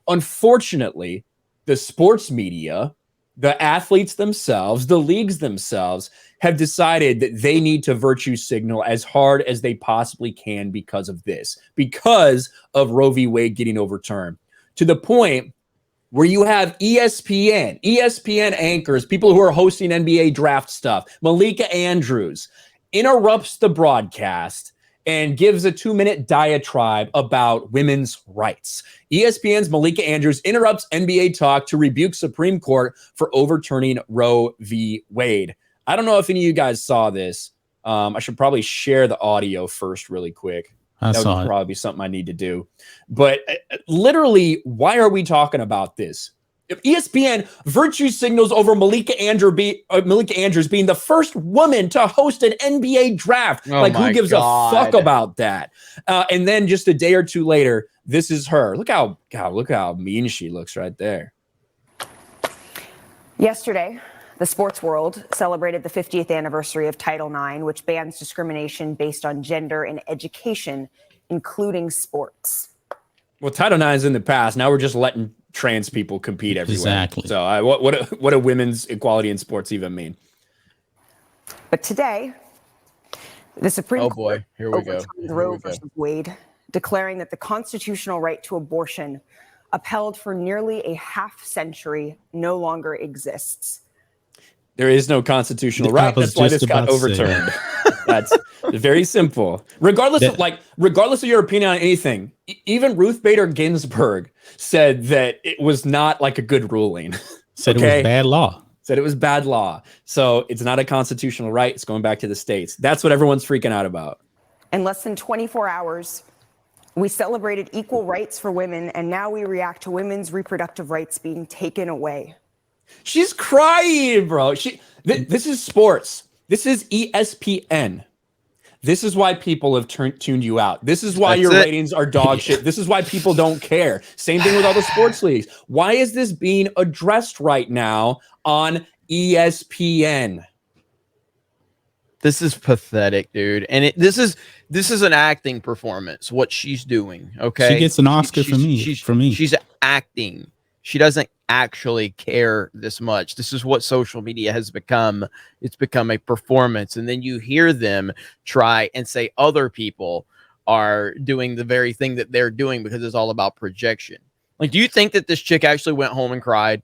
Unfortunately, the sports media, the athletes themselves, the leagues themselves have decided that they need to virtue signal as hard as they possibly can because of this, because of Roe v. Wade getting overturned, to the point where you have ESPN anchors, people who are hosting NBA draft stuff. Malika Andrews interrupts the broadcast and gives a 2-minute diatribe about women's rights. ESPN's Malika Andrews interrupts NBA talk to rebuke Supreme Court for overturning Roe v. Wade. I don't know if any of you guys saw this. I should probably share the audio first really quick. That would probably be something I need to do. But literally, why are we talking about this? If ESPN virtue signals over Malika Andrews being the first woman to host an NBA draft. Like, who gives a fuck about that? And then just a day or two later, this is her. Look how mean she looks right there. Yesterday, the sports world celebrated the 50th anniversary of Title IX, which bans discrimination based on gender in education, including sports. Well, Title IX is in the past. Now we're just letting trans people compete everywhere. Exactly. So what do women's equality in sports even mean? But today, the Supreme Court here we go. overturned Roe versus Wade, declaring that the constitutional right to abortion, upheld for nearly a half century, no longer exists. There is no constitutional right. That's why this got overturned. That's very simple. Regardless of your opinion on anything, even Ruth Bader Ginsburg said that it was not like a good ruling. Said it was bad law. Said it was bad law. So it's not a constitutional right. It's going back to the states. That's what everyone's freaking out about. In less than 24 hours, we celebrated equal rights for women, and now we react to women's reproductive rights being taken away. She's crying, bro. This is sports. This is ESPN. This is why people have tuned you out. This is why your ratings are dog shit. This is why people don't care. Same thing with all the sports leagues. Why is this being addressed right now on ESPN? This is pathetic, dude. And this is an acting performance, what she's doing. Okay. She gets an Oscar for me. She's acting. She doesn't actually care this much. This is what social media has become. It's become a performance. And then you hear them try and say other people are doing the very thing that they're doing because it's all about projection. Like, do you think that this chick actually went home and cried?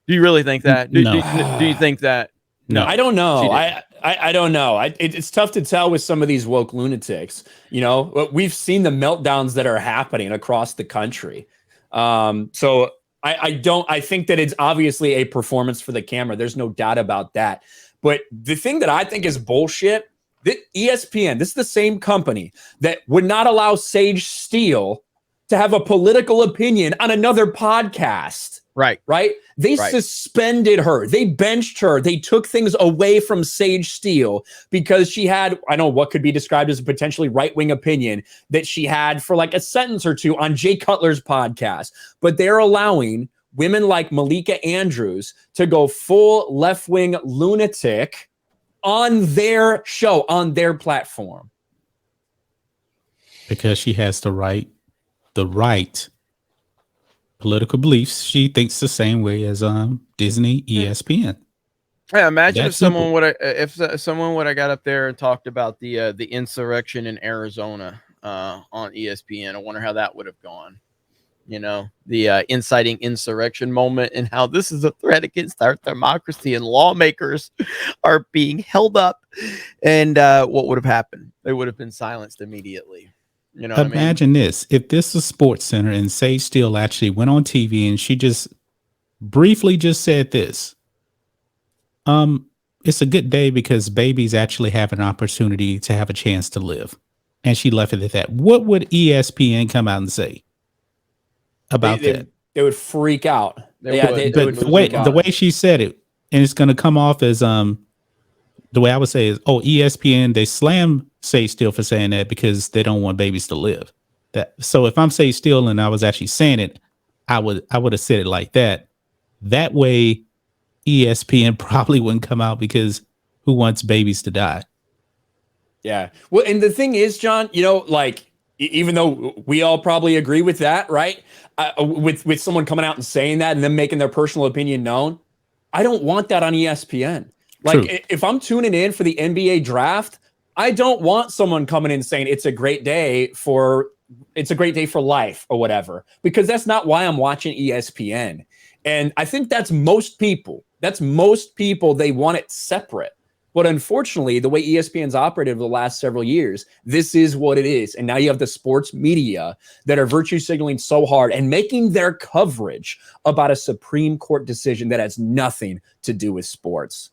Do you really think that? Do you think that? No, I don't know. I don't know. It's tough to tell with some of these woke lunatics. You know, we've seen the meltdowns that are happening across the country. So I think that it's obviously a performance for the camera. There's no doubt about that. But the thing that I think is bullshit, that ESPN, this is the same company that would not allow Sage Steele to have a political opinion on another podcast. Right. They suspended her. They benched her. They took things away from Sage Steele because she had, I know what could be described as a potentially right-wing opinion that she had for like a sentence or two on Jay Cutler's podcast. But they're allowing women like Malika Andrews to go full left-wing lunatic on their show, on their platform. Because she has the right political beliefs. She thinks the same way as Disney, ESPN. Yeah, imagine if someone would have got up there and talked about the insurrection in Arizona on ESPN. I wonder how that would have gone. You know, the inciting insurrection moment and how this is a threat against our democracy and lawmakers are being held up. And what would have happened? They would have been silenced immediately. You know, imagine this. If this was Sports Center and Sage Steele actually went on TV and she just briefly just said this. It's a good day because babies actually have an opportunity to have a chance to live. And she left it at that. What would ESPN come out and say about that? They would freak out. The way she said it, and it's going to come off as the way I would say is, ESPN, they slam Sage Steele for saying that because they don't want babies to live. So if I'm Sage Steele and I was actually saying it, I would have said it like that. That way, ESPN probably wouldn't come out because who wants babies to die? Yeah. Well, and the thing is, John, you know, like even though we all probably agree with that, right? With someone coming out and saying that and then making their personal opinion known, I don't want that on ESPN. Like, True. if I'm tuning in for the NBA draft, I don't want someone coming in saying it's a great day for life or whatever, because that's not why I'm watching ESPN. And I think that's most people. They want it separate. But unfortunately, the way ESPN's operated over the last several years, this is what it is. And now you have the sports media that are virtue signaling so hard and making their coverage about a Supreme Court decision that has nothing to do with sports.